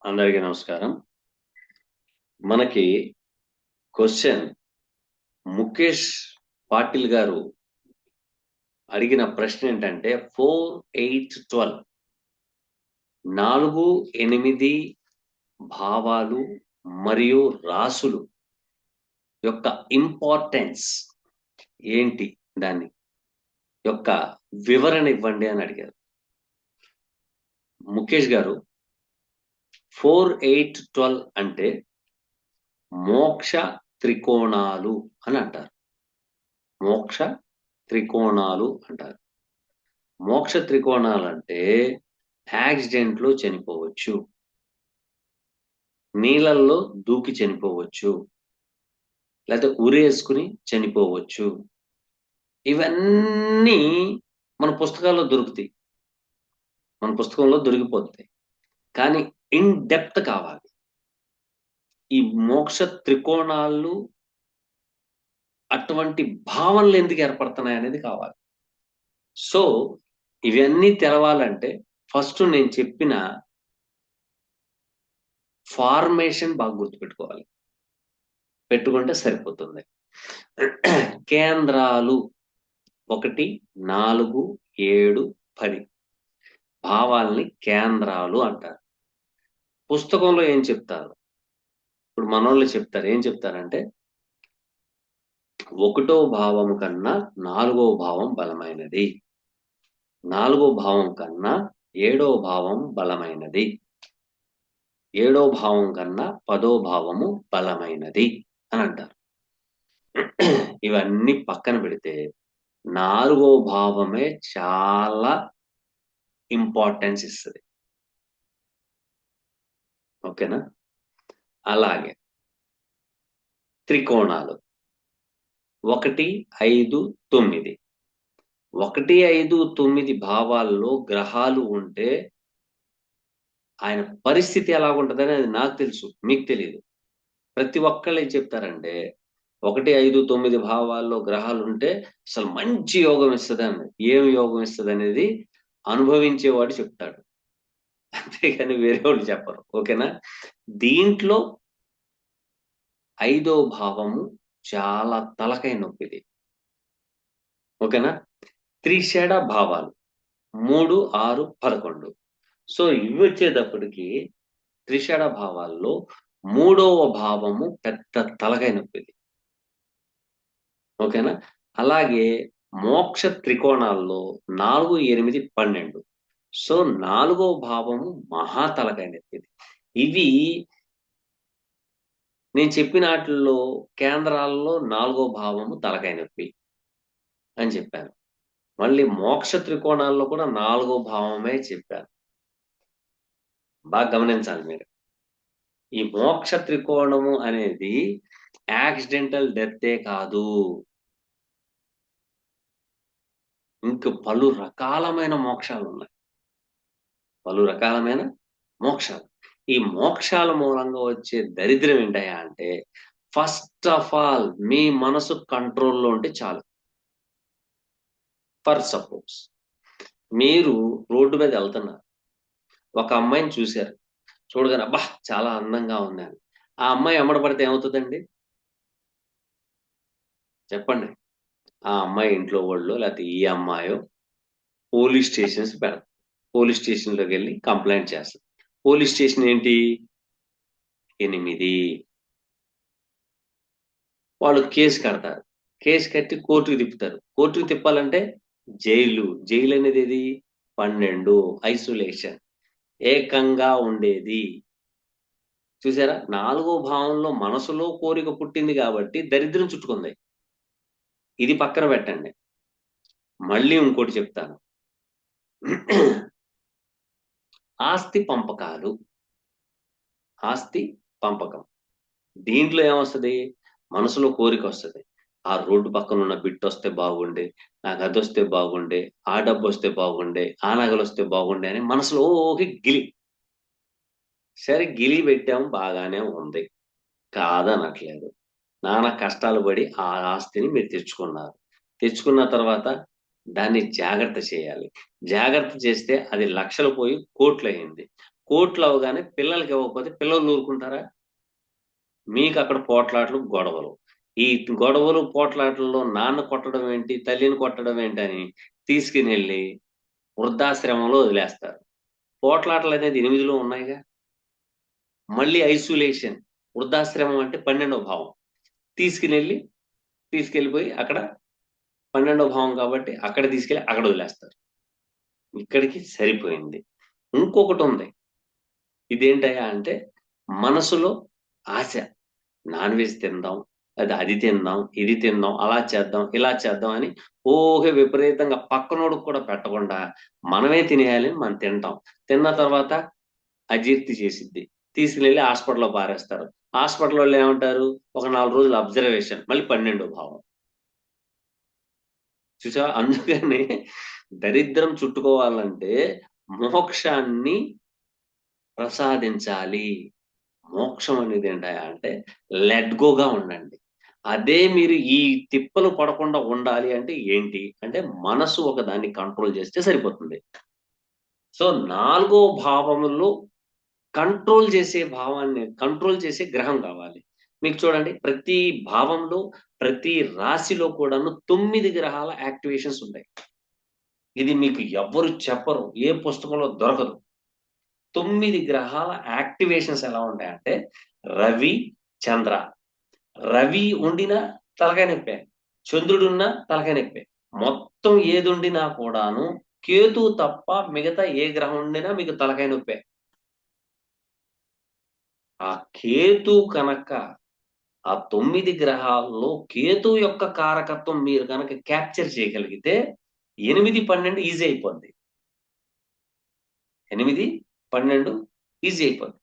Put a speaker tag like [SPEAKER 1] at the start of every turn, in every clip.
[SPEAKER 1] అందరికీ నమస్కారం. మనకి క్వశ్చన్ ముఖేష్ పాటిల్ గారు అడిగిన ప్రశ్న ఏంటంటే 4, 8, 12 4, 8 భావాలు మరియు రాసులు యొక్క ఇంపార్టెన్స్ ఏంటి? దాని యొక్క వివరణ ఇవ్వండి అని అడిగారు. ముఖేష్ గారు 4, 8, 12 అంటే మోక్ష త్రికోణాలు అని అంటారు. మోక్ష త్రికోణాలు అంటారు. మోక్ష త్రికోణాలంటే యాక్సిడెంట్లో చనిపోవచ్చు, నీళ్ళల్లో దూకి చనిపోవచ్చు, లేకపోతే ఉరేసుకుని చనిపోవచ్చు. ఇవన్నీ మన పుస్తకాల్లో దొరుకుతాయి, మన పుస్తకంలో దొరికిపోతాయి. కానీ ఇన్ డెప్త్ కావాలి. ఈ మోక్ష త్రికోణాలు అటువంటి భావనలు ఎందుకు ఏర్పడుతున్నాయి అనేది కావాలి. సో ఇవన్నీ తెలవాలంటే ఫస్ట్ నేను చెప్పిన ఫార్మేషన్ బాగా గుర్తుపెట్టుకోవాలి. పెట్టుకుంటే సరిపోతుంది. కేంద్రాలు 1, 4, 7, 10 భావాల్ని కేంద్రాలు అంటారు. పుస్తకంలో ఏం చెప్తారు? ఇప్పుడు మనోళ్ళు చెప్తారు, ఏం చెప్తారంటే 1వ భావము కన్నా 4వ భావం బలమైనది, 4వ భావం కన్నా 7వ భావం బలమైనది, 7వ భావం కన్నా 10వ భావము బలమైనది అని అంటారు. ఇవన్నీ పక్కన పెడితే 4వ భావమే చాలా ఇంపార్టెన్స్ ఇస్తుంది. ఓకేనా? అలాగే త్రికోణాలు 1, 5, 9 1, 5, 9 భావాల్లో గ్రహాలు ఉంటే ఆయన పరిస్థితి ఎలా ఉంటుందని అది నాకు తెలుసు, మీకు తెలియదు. ప్రతి ఒక్కళ్ళు ఏం చెప్తారంటే 1, 5, 9 భావాల్లో గ్రహాలు ఉంటే అసలు మంచి యోగం ఇస్తుంది అని. ఏం యోగం ఇస్తుంది అనేది అనుభవించేవాడు చెప్తాడు, అంతేగాని వేరే వాళ్ళు చెప్పరు. ఓకేనా? దీంట్లో 5వ భావము చాలా తలకాయ నొప్పిది. ఓకేనా? త్రిషడ భావాలు 3, 6, 11. సో ఇవి వచ్చేటప్పటికి త్రిషడ భావాల్లో 3వ భావము పెద్ద తలకాయ నొప్పిది. ఓకేనా? అలాగే మోక్ష త్రికోణాల్లో 4, 8, 12. సో 4వ భావము మహా తలకాయ నొప్పిది. ఇవి నేను చెప్పిన వాటిల్లో కేంద్రాల్లో 4వ భావము తలకాయ నొప్పి అని చెప్పాను. మళ్ళీ మోక్ష త్రికోణాల్లో కూడా 4వ భావమే చెప్పాను. బాగా గమనించాలి మీరు. ఈ మోక్ష త్రికోణము అనేది యాక్సిడెంటల్ డెత్తే కాదు, ఇంక పలు రకాలమైన మోక్షాలు ఉన్నాయి. పలు రకాలమైన మోక్షాలు. ఈ మోక్షాల మూలంగా వచ్చే దరిద్రం ఏంటయ్యా అంటే, ఫస్ట్ ఆఫ్ ఆల్ మీ మనసు కంట్రోల్లో ఉంటే చాలు. ఫర్ సపోజ్ మీరు రోడ్డు మీద వెళ్తున్నారు, ఒక అమ్మాయిని చూశారు, చూడగానే అబ్బా చాలా అందంగా ఉంది అని. ఆ అమ్మాయి ఎమ్మడపడితే ఏమవుతుందండి చెప్పండి? ఆ అమ్మాయి ఇంట్లో వాళ్ళు లేకపోతే ఈ అమ్మాయో పోలీస్ స్టేషన్స్ పెడతారు. పోలీస్ స్టేషన్లోకి వెళ్ళి కంప్లైంట్ చేస్తారు. పోలీస్ స్టేషన్ ఏంటి? 8. వాళ్ళు కేసు కడతారు, కేసు కట్టి కోర్టుకు తిప్పుతారు. కోర్టుకు తిప్పాలంటే జైలు. జైలు అనేది ఏది? 12. ఐసోలేషన్ ఏకంగా ఉండేది. చూసారా? 4వ భావంలో మనసులో కోరిక పుట్టింది కాబట్టి దరిద్రం చుట్టుకుంది. ఇది పక్కన పెట్టండి. మళ్ళీ ఇంకోటి చెప్తాను. ఆస్తి పంపకాలు, ఆస్తి పంపకం. దీంట్లో ఏమొస్తుంది? మనసులో కోరిక వస్తుంది. ఆ రోడ్డు పక్కన ఉన్న బిట్ వస్తే బాగుండే, నాకు అది వస్తే బాగుండే, ఆ డబ్బు వస్తే బాగుండే, ఆ నగలు వస్తే బాగుండే అని మనసులో ఓకే గిలి. సరే గిలి పెట్టాము, బాగానే ఉంది, కాదనట్లేదు. నానా కష్టాలు పడి ఆ ఆస్తిని మీరు తెచ్చుకున్నారు. తెచ్చుకున్న తర్వాత దాన్ని జాగ్రత్త చేయాలి. జాగ్రత్త చేస్తే అది లక్షలు పోయి కోట్లు అయింది. కోట్లు అవగానే పిల్లలకి ఇవ్వకపోతే పిల్లలు ఊరుకుంటారా? మీకు అక్కడ పోట్లాట్లు, గొడవలు. ఈ గొడవలు, పోట్లాటల్లో నాన్న కొట్టడం ఏంటి, తల్లిని కొట్టడం ఏంటని తీసుకునెళ్ళి వృద్ధాశ్రమంలో వదిలేస్తారు. పోట్లాటలనేది 8లో ఉన్నాయిగా. మళ్ళీ ఐసోలేషన్. వృద్ధాశ్రమం అంటే 12వ భావం. తీసుకెళ్ళిపోయి అక్కడ 12వ భావం కాబట్టి అక్కడ తీసుకెళ్ళి అక్కడ వదిలేస్తారు. ఇక్కడికి సరిపోయింది. ఇంకొకటుంది. ఇదేంటయ్యా అంటే మనసులో ఆశ. నాన్ వెజ్ తిందాం, లేదా అది తిందాం, ఇది తిందాం, అలా చేద్దాం, ఇలా చేద్దాం అని ఊహే విపరీతంగా పక్కనోడికి కూడా పెట్టకుండా మనమే తినేయాలి, మనం తింటాం. తిన్న తర్వాత అజీర్తి చేసిద్ది. తీసుకెళ్ళి హాస్పిటల్‌లో పారేస్తారు. హాస్పిటలోళ్ళు ఏమంటారు? ఒక 4 రోజులు అబ్జర్వేషన్. మళ్ళీ 12వ భావం. చూసావా? అందుకని దరిద్రం చుట్టుకోవాలంటే మోక్షాన్ని ప్రసాదించాలి. మోక్షం అనేది ఏంటయ్యా అంటే లెట్ గోగా ఉండండి. అదే మీరు ఈ తిప్పలు పడకుండా ఉండాలి అంటే ఏంటి? అంటే మనసు ఒక దాన్ని కంట్రోల్ చేస్తే సరిపోతుంది. సో, 4 భావములో కంట్రోల్ చేసే గ్రహం కావాలి. మీకు చూడండి ప్రతి భావంలో, ప్రతి రాశిలో కూడాను 9 గ్రహాల యాక్టివేషన్స్ ఉంటాయి. ఇది మీకు ఎవ్వరు చెప్పరు. ఏ పుస్తకంలో దొరకదు. 9 గ్రహాల యాక్టివేషన్స్ ఎలా ఉంటాయంటే రవి, చంద్ర. రవి ఉండినా తలకాయ నొప్పే. చంద్రుడున్నా తలకాయ నొప్పే. మొత్తం ఏదుండినా కూడాను కేతువు తప్ప మిగతా ఏ గ్రహం ఉండినా మీకు తలకాయ నొప్పే. ఆ కేతు కనుక ఆ 9 గ్రహాల్లో కేతువు యొక్క కారకత్వం మీరు గనక క్యాప్చర్ చేయగలిగితే 8, 12 ఈజీ అయిపోద్ది. 8, 12 ఈజీ అయిపోద్ది.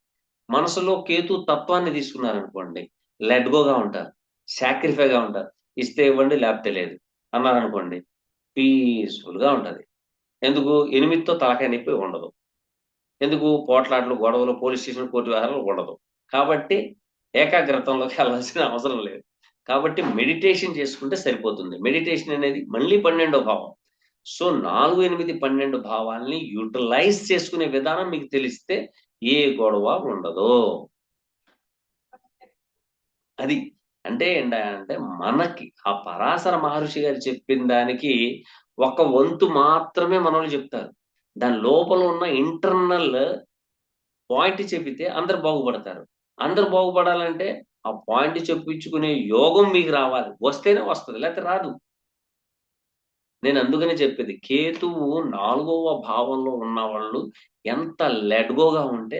[SPEAKER 1] మనసులో కేతు తత్వాన్ని తీసుకున్నారనుకోండి, లెట్ గోగా ఉంటారు. సాక్రిఫైగా ఉంటారు. ఇస్తే ఇవ్వండి లేకపోతే లేదు అన్నారనుకోండి పీస్‌ఫుల్‌గా ఉంటది. ఎందుకు 8తో తలకాయ నొప్పి ఉండదు. ఎందుకు పోట్లాటలు, గొడవలు, పోలీస్ స్టేషన్, కోర్టు వ్యవహారాలు ఉండదు. కాబట్టి ఏకాగ్రతంలోకి వెళ్ళాల్సిన అవసరం లేదు. కాబట్టి మెడిటేషన్ చేసుకుంటే సరిపోతుంది. మెడిటేషన్ అనేది మళ్ళీ 12వ భావం. సో, 4, 8, 12 భావాల్ని యుటిలైజ్ చేసుకునే విధానం మీకు తెలిస్తే ఏ గొడవ ఉండదు. అది. అంటే ఏంటంటే మనకి ఆ పరాశర మహర్షి గారు చెప్పిన దానికి ఒక వంతు మాత్రమే మనోళ్ళు చెప్తారు. దాని లోపల ఉన్న ఇంటర్నల్ పాయింట్ చెప్పితే అందరూ బాగుపడతారు. అందరూ బాగుపడాలంటే ఆ పాయింట్ చెప్పించుకునే యోగం మీకు రావాలి. వస్తేనే వస్తది. లేతే రాదు. నేను అందుకనే చెప్పేది. కేతువు 4వ భావంలో ఉన్నవాళ్ళు ఎంత లెట్ గోగా ఉంటే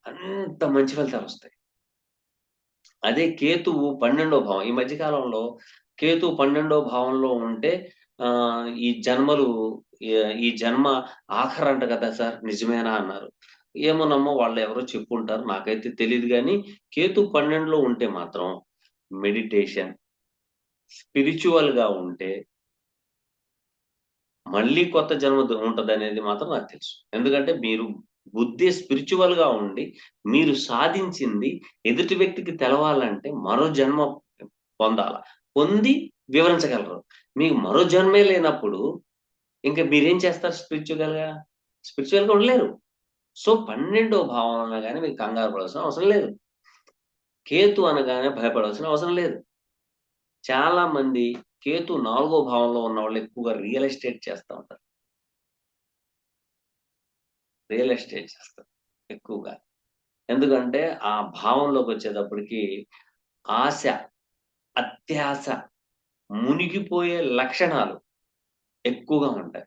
[SPEAKER 1] అంత మంచి ఫలితాలొస్తాయి. అదే కేతువు 12వ భావం. ఈ మధ్య కాలంలో కేతువు 12వ భావంలో ఉంటే ఈ జన్మలు ఈ జన్మ ఆఖరంట కదా సార్! నిజమేనా అన్నారు. ఏమోనమ్మా వాళ్ళెవరో చెప్పుంటారు. నాకైతే తెలీదు గానీ కేతు 12లో ఉంటే మాత్రం మెడిటేషన్, స్పిరిచ్యువల్‌గా ఉంటే మళ్ళీ కొత్త జన్మ ఉంటదనేది మాత్రం నాకు తెలుసు. ఎందుకంటే మీరు బుద్ధి స్పిరిచ్యువల్‌గా ఉండి, మీరు సాధించింది ఎదుటి వ్యక్తికి తెలవాలంటే మరో జన్మ పొందాల. పొంది వివరించగలరు. మీకు మరో జన్మే లేనప్పుడు ఇంక మీరేం చేస్తారు స్పిరిచ్యువల్‌గా? స్పిరిచ్యువల్‌గా ఉండలేరు. సో, 12వ భావం అనగానే మీకు కంగారు పడాల్సిన అవసరం లేదు. కేతు అనగానే భయపడాల్సిన అవసరం లేదు. చాలా మంది కేతు 4వ భావంలో ఉన్నవాళ్ళు ఎక్కువగా రియల్ ఎస్టేట్ చేస్తా ఉంటారు. రియల్ ఎస్టేట్ చేస్తారు ఎక్కువగా. ఎందుకంటే ఆ భావంలోకొచ్చేటప్పటికి ఆశ, అత్యాశ, మునిగిపోయే లక్షణాలు ఎక్కువగా ఉంటాయి.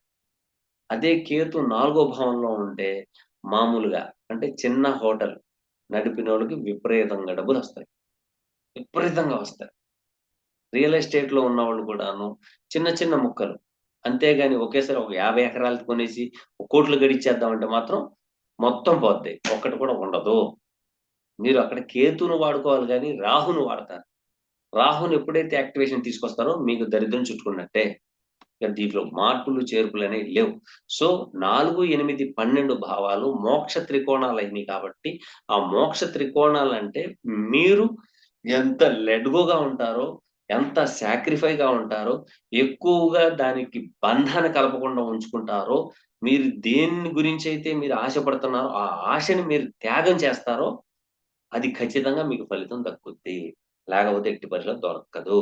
[SPEAKER 1] అదే కేతు 4వ భావంలో ఉంటే మామూలుగా అంటే చిన్న హోటల్ నడిపినోళ్ళకి విపరీతంగా డబ్బులొస్తాయి. విపరీతంగా వస్తాయి. రియల్ ఎస్టేట్‌లో ఉన్నవాళ్ళు కూడాను చిన్న చిన్న ముక్కలు. అంతేగాని ఒకేసారి ఒక 50 ఎకరాలు కొనేసి కోట్లు గడిచ్చేద్దామంటే మాత్రం మొత్తం పోద్ది. ఒక్కటి కూడా ఉండదు. మీరు అక్కడ కేతును వాడుకోవాలి గానీ రాహును వాడతారు. రాహుని ఎప్పుడైతే యాక్టివేషన్ తీసుకొస్తారో మీకు దరిద్రం చుట్టుకున్నట్టే. ఇక దీంట్లో మార్పులు, చేర్పులనేవి లేవు. సో, 4, 8, 12 భావాలు మోక్ష త్రికోణాలయినియి కాబట్టి, ఆ మోక్ష త్రికోణాలంటే మీరు ఎంత లెట్ గోగా ఉంటారో, ఎంత సాక్రిఫైగా ఉంటారో, ఎక్కువగా దానికి బంధాన్ని కలపకుండా ఉంచుకుంటారో, మీరు దేని గురించి అయితే మీరు ఆశపడుతున్నారో ఆ ఆశని మీరు త్యాగం చేస్తారో అది ఖచ్చితంగా మీకు ఫలితం దక్కుద్ది. లేకపోతే ఎట్టి పరిస్థితిలో దొరకదు.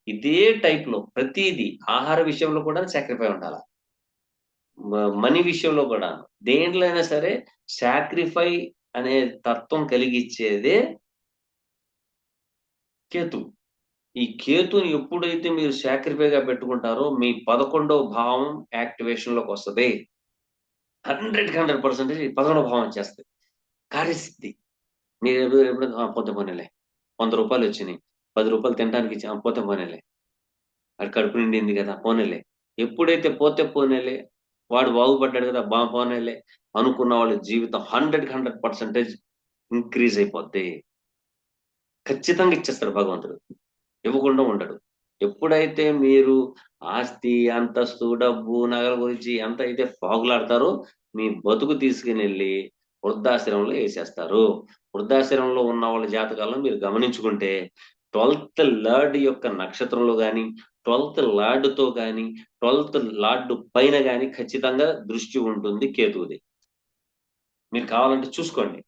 [SPEAKER 1] ఇదే టైప్‌లో ప్రతీదీ ఆహార విషయంలో కూడా సాక్రిఫై ఉండాల. మనీ విషయంలో కూడాను. దేంట్లో అయినా సరే సాక్రిఫై అనే తత్వం కలిగిచ్చేదే కేతువు. ఈ కేతుని ఎప్పుడైతే మీరు సాక్రిఫైగా పెట్టుకుంటారో మీ 11వ భావం యాక్టివేషన్‌లోకొస్తది. 100కి 100% 11వ భావం వచ్చేస్తది. కార్యసిద్ధి. మీరు ఎప్పుడైనా పోతే పోనీలే. రూ. 100 వచ్చినియి. రూ. 10 తినడానికి ఇచ్చి పోతే పోనీలే. ఆడి కడుపు నిండింది గదా! పోనీలే. ఎప్పుడైతే పోతే పోనీలే, వాడు బాగుపడ్డాడు గదా! పోనీలే అనుకున్న వాళ్ళ జీవితం 100కి 100% ఇంక్రీజ్ అయిపోద్ది. ఖచ్చితంగా ఇచ్చేస్తాడు భగవంతుడు. ఇవ్వకుండా ఉండడు. ఎప్పుడైతే మీరు ఆస్తి, అంతస్తు, డబ్బు, నగల గురించి ఎంతైతే పాకులాడతారో, మీ బతుకు తీసుకొనెళ్ళి వృద్ధాశ్రమంలో యేసేస్తారు. వృద్ధాశ్రమంలో ఉన్న వాళ్ళ జాతకాలను మీరు గమనించుకుంటే 12థ్ లార్డ్ యొక్క నక్షత్రంలో గాని, 12థ్ లార్డ్‌తో గాని, 12థ్ లార్డ్ పైన గాని ఖచ్చితంగా దృష్టి ఉంటుంది కేతువుది. మీరు కావాలంటే చూసుకోండి.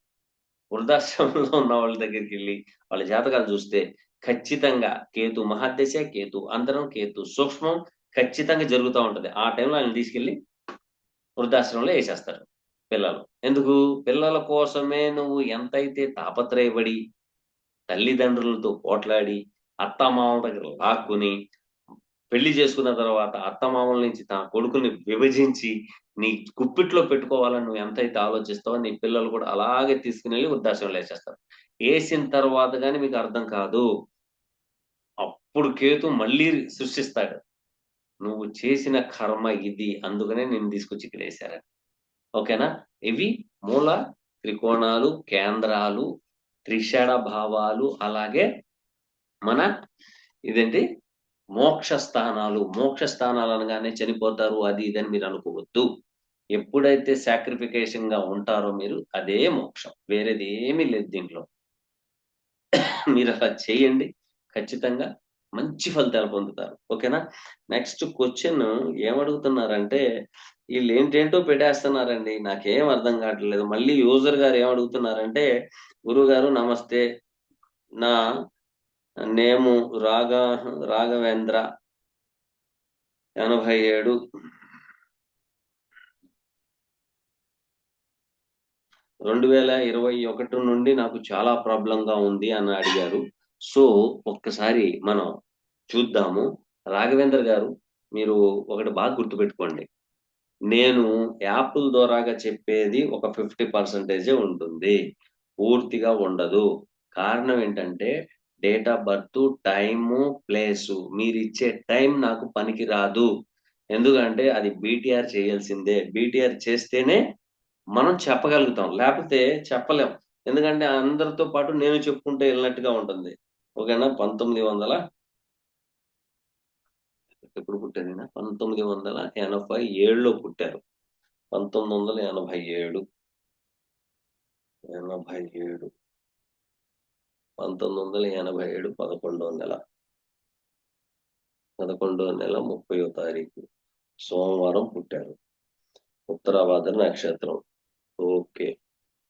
[SPEAKER 1] వృద్ధాశ్రమంలో ఉన్న వాళ్ళ దగ్గరికెళ్లి వాళ్ళ జాతకాలు చూస్తే ఖచ్చితంగా కేతు మహాదశ, కేతు అంతరం, కేతు సూక్ష్మం ఖచ్చితంగా జరుగుతా ఉంటది. ఆ టైంలో ఆయన్ని తీసుకెళ్ళి వృద్ధాశ్రమంలో యేసేస్తారు పిల్లలు. ఎందుకు? పిల్లల కోసమే నువ్వు ఎంతైతే తాపత్రయపడి, తల్లిదండ్రులతో పోట్లాడి, అత్తామామల దగ్గర లాక్కుని, పెళ్లి చేసుకున్న తర్వాత అత్తమామల నుంచి తన కొడుకుని విభజించి, నీ గుప్పిట్లో పెట్టుకోవాలని నువ్వు ఎంతైతే ఆలోచిస్తావో, నీ పిల్లలు కూడా అలాగే తీసుకొనెళ్లి వృద్ధాశ్రమంలో యేసేస్తారు. యేసిన తర్వాత గాని మీకు అర్థం కాదు. అప్పుడు కేతు మళ్ళీ సృష్టిస్తాడు. నువ్వు చేసిన కర్మ ఇది. అందుకనే నిన్ను తీసుకొచ్చి ఇక్కడేశారని. ఓకేనా? ఇవి మూల, త్రికోణాలు, కేంద్రాలు, త్రిషణ భావాలు అలాగే మన ఇదేంటి మోక్ష స్థానాలు. మోక్ష స్థానాలు అనగానే చనిపోతారు అది ఇది అని మీరు అనుకోవద్దు. ఎప్పుడైతే సాక్రిఫికేషన్‌గా ఉంటారో మీరు అదే మోక్షం. వేరేది ఏమీ లేదు దీంట్లో. మీరలా చేయండి. ఖచ్చితంగా మంచి ఫలితాలు పొందుతారు. ఓకేనా? నెక్స్ట్ క్వెషన్ ఏమడుగుతున్నారంటే, ఈళ్ళేంటేంటో పెట్టేస్తున్నారండి. నాకేం అర్థం కావట్లేదు. మళ్ళీ యూజర్ గారు ఏమడుగుతున్నారంటే, గురువుగారు నమస్తే. నా నేము రాఘవేంద్ర 87 2021 నుండి నాకు చాలా ప్రాబ్లమ్‌గా ఉంది అని అడిగారు. సో, ఒక్కసారి మనం చూద్దాము. రాఘవేంద్ర గారు మీరు ఒకటి బాగా గుర్తుపెట్టుకోండి. నేను యాపుల ద్వారాగా చెప్పేది ఒక 50% ఉంటుంది. పూర్తిగా ఉండదు. కారణం ఏంటంటే date of birth, time, place. మీరిచ్చే టైం నాకు పనికి రాదు. ఎందుకంటే అది బీటీఆర్ చేయాల్సిందే. బీటీఆర్ చేస్తేనే మనం చెప్పగలుగుతాం. లేపోతే చెప్పలేం. ఎందుకంటే అందరితో పాటు నేను చెప్పుకుంటూ ఎళ్ళినట్టుగా ఉంటుంది. ఓకేనా? 1900 ఎప్పుడు పుట్టారీయన? 1987లో పుట్టారు. 1987, 87, 1987 11వ నెల. 11వ నెల 30వ తారీఖు. సోమవారం పుట్టారు. ఉత్తరాభాద్ర నక్షత్రం. ఓకే.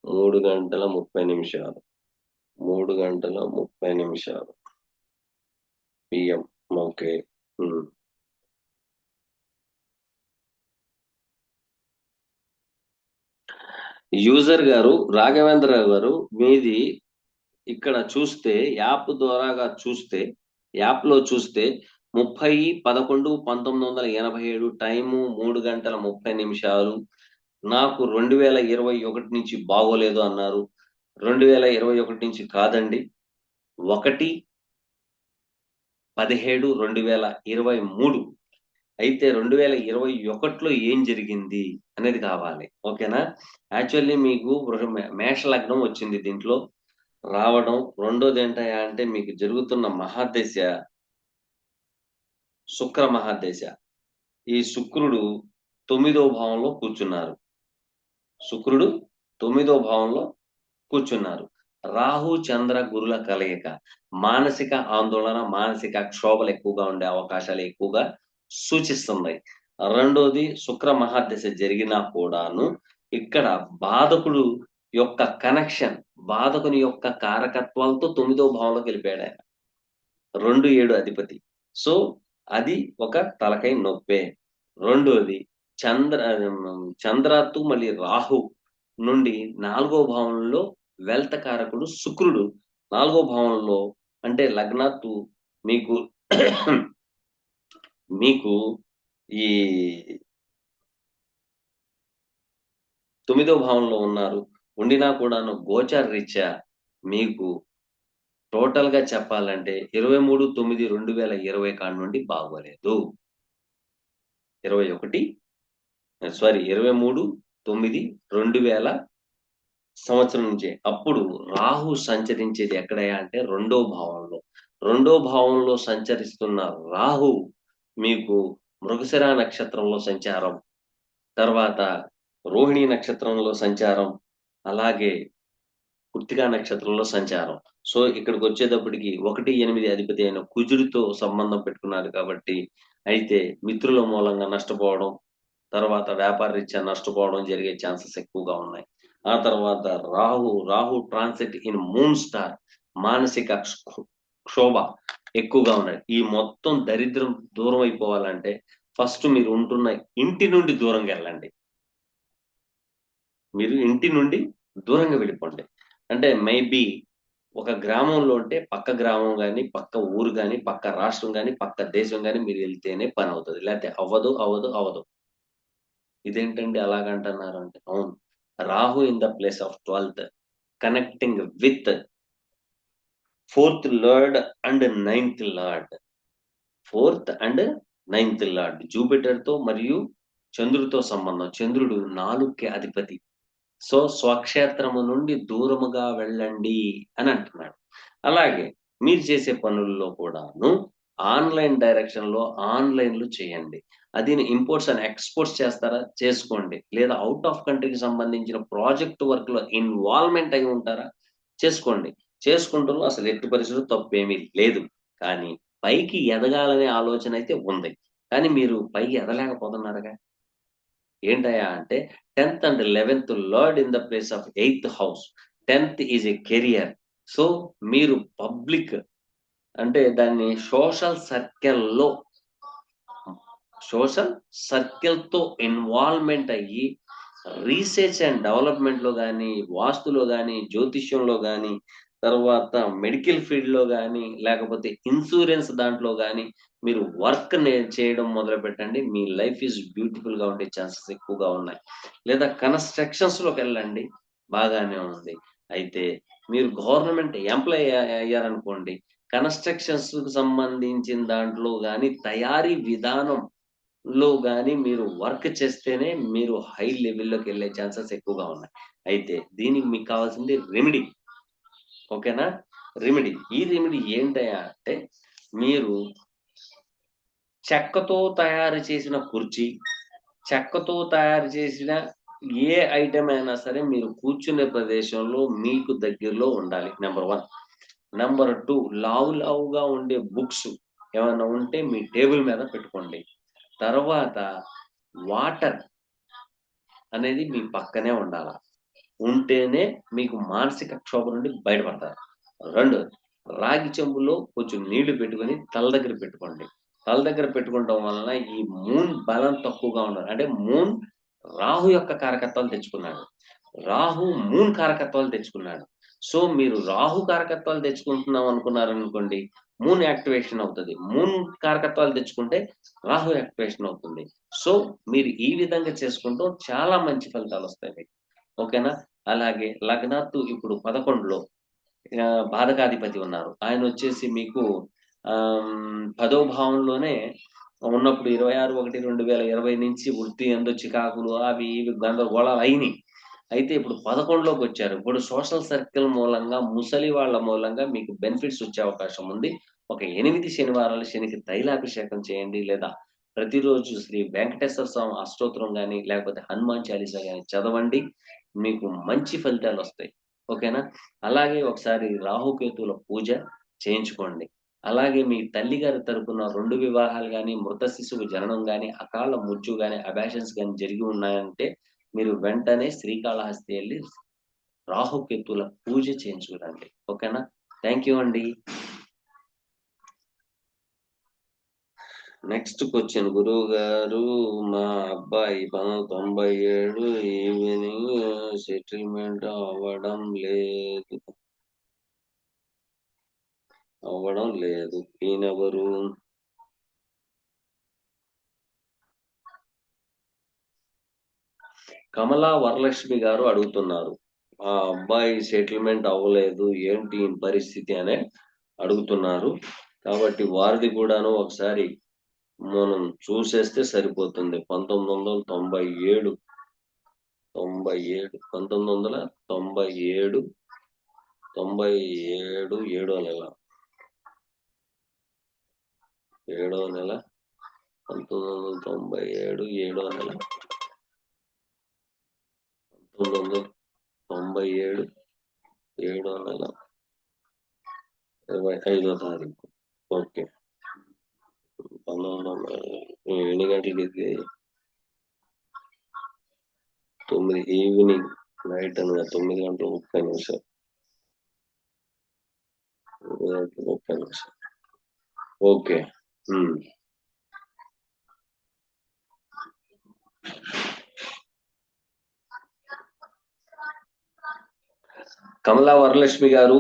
[SPEAKER 1] 3 గంటల 30 నిమిషాలు. 3 గంటల 30 నిమిషాలు. పీఎం. ఓకే. హ్మ్. యూజర్ గారు రాఘవేంద్ర గారు మీది ఇక్కడ చూస్తే యాప్‌లో చూస్తే 30/11/1987 టైము 3 గంటల 30 నిమిషాలు. నాకు 2021 నుంచి బాగోలేదు అన్నారు. 2021 నుంచి కాదండి. 1/17/2023 అయితే 2021లో ఏం జరిగింది అనేది కావాలి. ఓకేనా? యాక్చువల్లీ మీకు మేష లగ్నం వచ్చింది దీంట్లో. రావడం రెండోదేంటయ్యా అంటే మీకు జరుగుతున్న మహాదశ శుక్ర మహాదశ. ఈ శుక్రుడు 9వ భావంలో కూర్చున్నారు. శుక్రుడు 9వ భావంలో కూర్చున్నారు. రాహు, చంద్ర, గురుల కలయిక. మానసిక ఆందోళన, మానసిక క్షోభలు ఎక్కువగా ఉండే అవకాశాలు ఎక్కువగా సూచిస్తున్నాయి. రెండోది శుక్ర మహాదశ జరిగినా కూడాను ఇక్కడ బాధకుడు యొక్క కనెక్షన్, బాధకుని యొక్క కారకత్వాలతో 9వ భావంలోకి వెళ్ళిపోయాడు ఆయన. 2, 7 అధిపతి. సో అది ఒక తలకాయ నొప్పే. రెండోది చంద్రతు మళ్ళీ రాహు నుండి 4వ భావంలో వెల్త్ కారకుడు శుక్రుడు 4వ భావంలో, అంటే లగ్నాత్తు మీకు మీకు ఈ 9వ భావంలో ఉన్నారు. ఉండినా కూడాను గోచార రీత్యా మీకు టోటల్ గా చెప్పాలంటే 23/9/2020 కాడ నుండి బాగోలేదు. 23/9/2000 సంవత్సరం నుంచే. అప్పుడు రాహు సంచరించేది ఎక్కడయ్యా అంటే 2వ భావంలో. 2వ భావంలో సంచరిస్తున్న రాహు మీకు మృగశిర నక్షత్రంలో సంచారం, తర్వాత రోహిణి నక్షత్రంలో సంచారం, అలాగే కృత్తికా నక్షత్రంలో సంచారం. సో ఇక్కడికి వచ్చేటప్పటికి 1, 8 అధిపతి అయిన కుజుడితో సంబంధం పెట్టుకున్నారు కాబట్టి, అయితే మిత్రుల మూలంగా నష్టపోవడం, తర్వాత వ్యాపార రీత్యా నష్టపోవడం జరిగే ఛాన్సెస్ ఎక్కువగా ఉన్నాయి. ఆ తర్వాత Rahu transit in moon star, మానసిక క్షోభ ఎక్కువగా ఉన్నాయి. ఈ మొత్తం దరిద్రం దూరం అయిపోవాలంటే ఫస్ట్ మీరు ఉంటున్న ఇంటి నుండి దూరంగా వెళ్ళండి. మీరు ఇంటి నుండి దూరంగా వెళ్ళిపోండి. అంటే మేబీ ఒక గ్రామంలో ఉంటే పక్క గ్రామం గాని, పక్క ఊరు గాని, పక్క రాష్ట్రం గాని, పక్క దేశం గాని మీరు వెళ్తేనే పని అవుతది. లేకపోతే అవ్వదు. ఇదేంటండి అలాగంటున్నారు అంటే, అవును. Rahu in the place of 12th connecting with 4th lord and 9th lord. 4th and 9th lord జూపిటర్‌తో మరియు చంద్రుడితో సంబంధం. చంద్రుడు 4కి అధిపతి. సో స్వక్షేత్రము నుండి దూరముగా వెళ్ళండి అని అంటున్నాడు. అలాగే మీరు చేసే పనుల్లో కూడాను ఆన్‌లైన్ డైరెక్షన్‌లో ఆన్‌లైన్‌లో చేయండి. అది ఇంపోర్ట్స్ అండ్ ఎక్స్‌పోర్ట్స్ చేస్తారా? చేసుకోండి. లేదా ఔట్ ఆఫ్ కంట్రీకి సంబంధించిన ప్రాజెక్ట్ వర్క్‌లో ఇన్వాల్వ్‌మెంట్ అయ్యి ఉంటారా? చేసుకోండి. చేసుకుంటంలో అసలు ఎట్టి పరిస్థితిలో తప్పేమీ లేదు. కానీ పైకి ఎదగాలనే ఆలోచన అయితే ఉంది. కానీ మీరు పైకి ఎదగలేకపోతున్నారుగా. ఏంటయ్యా అంటే 10th and 11th lord in the place of 8th house. 10th is a career. So మీరు పబ్లిక్, అంటే దాన్ని సోషల్ సర్కిల్‌తో ఇన్వాల్వ్‌మెంట్ అయ్యి రీసెర్చ్ అండ్ డెవలప్‌మెంట్‌లో గాని, వాస్తులో గాని, జ్యోతిష్యంలో గాని, తర్వాత మెడికల్ ఫీల్డ్‌లో గాని, లేకపోతే ఇన్స్యూరెన్స్ దాంట్లో గాని మీరు వర్క్ చేయడం మొదలుపెట్టండి. మీ లైఫ్ ఈజ్ బ్యూటిఫుల్‌గా ఉండే ఛాన్సెస్ ఎక్కువగా ఉన్నాయి. లేదా కన్‌స్ట్రక్షన్స్‌లోకెళ్ళండి, బాగానే ఉంది. అయితే మీరు గవర్నమెంట్ ఎంప్లాయీ అయ్యారనుకోండి, కన్‌స్ట్రక్షన్స్‌కి సంబంధించిన దాంట్లో గాని, తయారీ విధానంలో గాని మీరు వర్క్ చేస్తేనే మీరు హై లెవెల్‌లోకెళ్ళే ఛాన్సెస్ ఎక్కువగా ఉన్నాయి. అయితే దీనికి మీకు కావాల్సింది రెమెడీ. ఓకేనా? రెమెడీ. ఈ రెమెడీ ఏంటయ్యా అంటే, మీరు చెక్కతో తయారు చేసిన కుర్చీ, చెక్కతో తయారు చేసిన ఏ ఐటెమ్ అయినా సరే మీరు కూర్చునే ప్రదేశంలో మీకు దగ్గరలో ఉండాలి. నంబర్ 1. నంబర్ 2, లావుగా ఉండే బుక్స్ ఏమన్నా ఉంటే మీ టేబుల్ మీద పెట్టుకోండి. తర్వాత వాటర్ అనేది మీ పక్కనే ఉండాల. ఉంటేనే మీకు మానసిక క్షోభ నుండి బయటపడతారు. 2, రాగి చెంబులో కొంచెం నీళ్లు పెట్టుకొని తల దగ్గర పెట్టుకోండి. తల దగ్గర పెట్టుకోవడం వలన ఈ మూన్ బలం తక్కువగా ఉండదు. అంటే మూన్ రాహు యొక్క కారకత్వాలు తెచ్చుకున్నాడు. రాహు మూన్ కారకత్వాలు తెచ్చుకున్నాడు. సో మీరు రాహు కారకత్వాలు తెచ్చుకుంటున్నాం అనుకున్నారనుకోండి, మూన్ యాక్టివేషన్ అవుతది. మూన్ కారకత్వాలు తెచ్చుకుంటే రాహు యాక్టివేషన్ అవుతుంది. సో మీరు ఈ విధంగా చేసుకుంటూ చాలా మంచి ఫలితాలొస్తాయి మీకు. ఓకేనా? అలాగే లగ్నాత్తు ఇప్పుడు 11లో బాధకాధిపతి ఉన్నారు. ఆయనొచ్చేసి మీకు 10వ భావంలోనే ఉన్నప్పుడు 26/1/2020 నుంచి వృత్తి యందు చికాకులు అవి ఇవి గందరగోళాలు అయినియి. అయితే ఇప్పుడు 11లోకొచ్చారు. ఇప్పుడు సోషల్ సర్కిల్ మూలంగా, ముసలి వాళ్ళ మూలంగా మీకు బెనిఫిట్స్ వచ్చే అవకాశం ఉంది. ఒక 8 శనివారాలు శనికి తైలాభిషేకం చేయండి. లేదా ప్రతిరోజు శ్రీ వెంకటేశ్వర స్వామి అష్టోత్తరం గాని, లేకపోతే హనుమాన్ చాలీసా గాని చదవండి. మీకు మంచి ఫలితాలొస్తాయి. ఓకేనా? అలాగే ఒకసారి రాహుకేతువుల పూజ చేయించుకోండి. అలాగే మీ తల్లి గారి తరపున 2 వివాహాలు గాని, మృత శిశువు జననం గాని, అకాల మృత్యు గాని, అబార్షన్స్ గాని జరిగి ఉన్నాయంటే మీరు వెంటనే శ్రీకాళహస్తి ఎళ్లి రాహుకేతువుల పూజ చేయించుకురండి. ఓకేనా? థ్యాంక్ యూ అండి. నెక్స్ట్ క్వశ్చన్, గురువు గారు మా అబ్బాయి 97 ఈవినింగ్ సెటిల్మెంట్ అవ్వడం లేదు. ఈయనెవరు? కమలా వరలక్ష్మి గారు అడుగుతున్నారు. ఆ అబ్బాయి సెటిల్మెంట్ అవ్వలేదు, ఏంటి ఈయన పరిస్థితి అనే అడుగుతున్నారు. కాబట్టి వారిది కూడాను ఒకసారి మనం చూసేస్తే సరిపోతుంది. 1997 ఏడో నెల 1997 ఏడో నెల 1997 ఏడో నెల 25వ తారీఖు. ఓకే, 1900 ఎన్ని గంటలకి? 9 ఈవినింగ్, నైట్ అనగా 9:30. 9:30. ఓకే. కమలా వరలక్ష్మి గారు,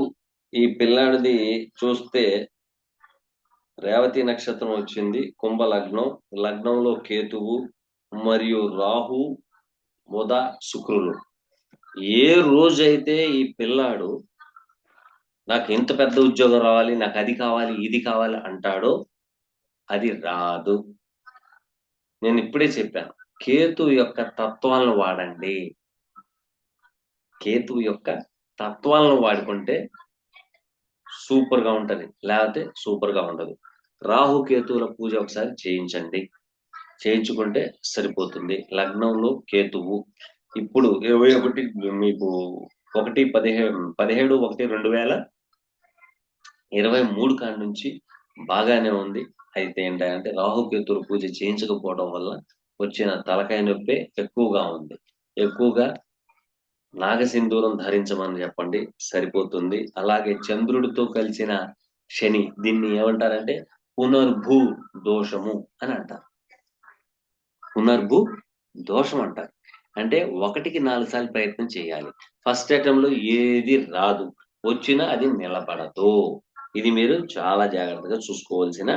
[SPEAKER 1] ఈ పిల్లాడిది చూస్తే రేవతి నక్షత్రం వచ్చింది, కుంభ లగ్నం, లగ్నంలో కేతువు మరియు రాహు, బుధ, శుక్రులు. ఏ రోజైతే ఈ పిల్లాడు నాకు ఇంత పెద్ద ఉద్యోగం రావాలి, నాకు అది కావాలి, ఇది కావాలి అంటాడో అది రాదు. నేను ఇప్పుడే చెప్పాను, కేతువు యొక్క తత్వాలను వాడండి. కేతువు యొక్క తత్వాలను వాడుకుంటే సూపర్ గా ఉంటది, లేకపోతే సూపర్ గా ఉండదు. రాహు కేతువుల పూజ ఒకసారి చేయించండి, చేయించుకుంటే సరిపోతుంది. లగ్నంలో కేతువు ఇప్పుడు 21, మీకు 17/1/2023 కాడి నుంచి బాగానే ఉంది. అయితే ఏంటంటే రాహుకేతువుల పూజ చేయించకపోవడం వల్ల వచ్చిన తలకాయ నొప్పి ఎక్కువగా ఉంది. ఎక్కువగా నాగసింధూరం ధరించమని చెప్పండి, సరిపోతుంది. అలాగే చంద్రుడితో కలిసిన శని, దీన్ని ఏమంటారంటే పునర్భూ దోషము అని అంటారు. పునర్భూ దోషం అంటారు. అంటే 1కి 4 సార్లు ప్రయత్నం చేయాలి. ఫస్ట్ అటెంప్ట్ లో ఏది రాదు, వచ్చినా అది నిలబడదు. ఇది మీరు చాలా జాగ్రత్తగా చూసుకోవాల్సిన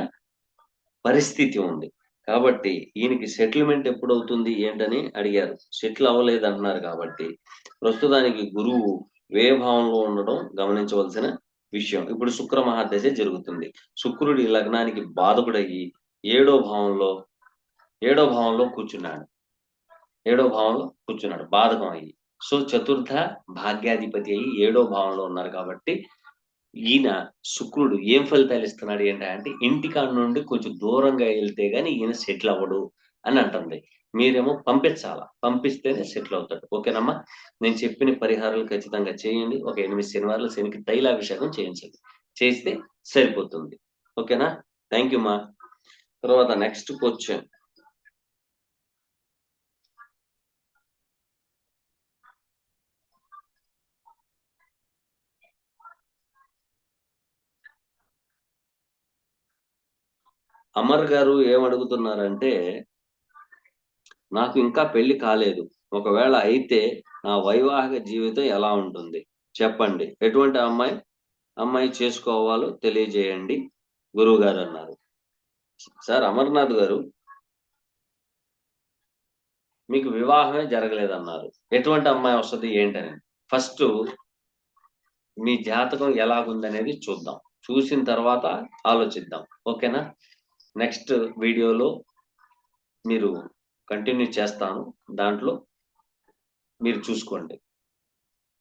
[SPEAKER 1] పరిస్థితి ఉంది. కాబట్టి ఈయనకి సెటిల్మెంట్ ఎప్పుడవుతుంది ఏంటని అడిగారు. సెటిల్ అవ్వలేదు అంటున్నారు. కాబట్టి ప్రస్తుతానికి గురువు వ్యయభావంలో ఉండడం గమనించవలసిన విషయం. ఇప్పుడు శుక్ర మహాదశ జరుగుతుంది. శుక్రుడి లగ్నానికి బాధకుడయ్యి ఏడో భావంలో కూర్చున్నాడు బాధకం అయ్యి. సో చతుర్థ భాగ్యాధిపతి అయ్యి ఏడో భావంలో ఉన్నారు. కాబట్టి ఈయన శుక్రుడు ఏం ఫలితాలు ఇస్తున్నాడు ఏంటంటే ఇంటికాడ నుండి కొంచెం దూరంగా వెళ్తే గానీ ఈయన సెటిల్ అవ్వడు అని అంటుంది. మీరేమో పంపిస్తేనే సెటిల్ అవుతాడు. ఓకేనమ్మా? నేను చెప్పిన పరిహారాలు ఖచ్చితంగా చేయండి. ఒక 8 శనివారాలు శనికి తైలాభిషేకం చేయించండి, చేస్తే సరిపోతుంది. ఓకేనా? థ్యాంక్ యూ మా. తర్వాత నెక్స్ట్ క్వశ్చన్, అమర్ గారు ఏమడుగుతున్నారంటే, నాకు ఇంకా పెళ్లి కాలేదు, ఒకవేళ అయితే నా వైవాహిక జీవితం ఎలా ఉంటుంది చెప్పండి, ఎటువంటి అమ్మాయి చేసుకోవాలో తెలియజేయండి గురువు గారు అన్నారు. సార్ అమర్నాథ్ గారు, మీకు వివాహమే జరగలేదన్నారు, ఎటువంటి అమ్మాయి వస్తుంది ఏంటని ఫస్ట్ మీ జాతకం ఎలాగుందనేది చూద్దాం. చూసిన తర్వాత ఆలోచిద్దాం. ఓకేనా? నెక్స్ట్ వీడియోలో మీరు కంటిన్యూ చేస్తాను, దాంట్లో మీరు చూసుకోండి.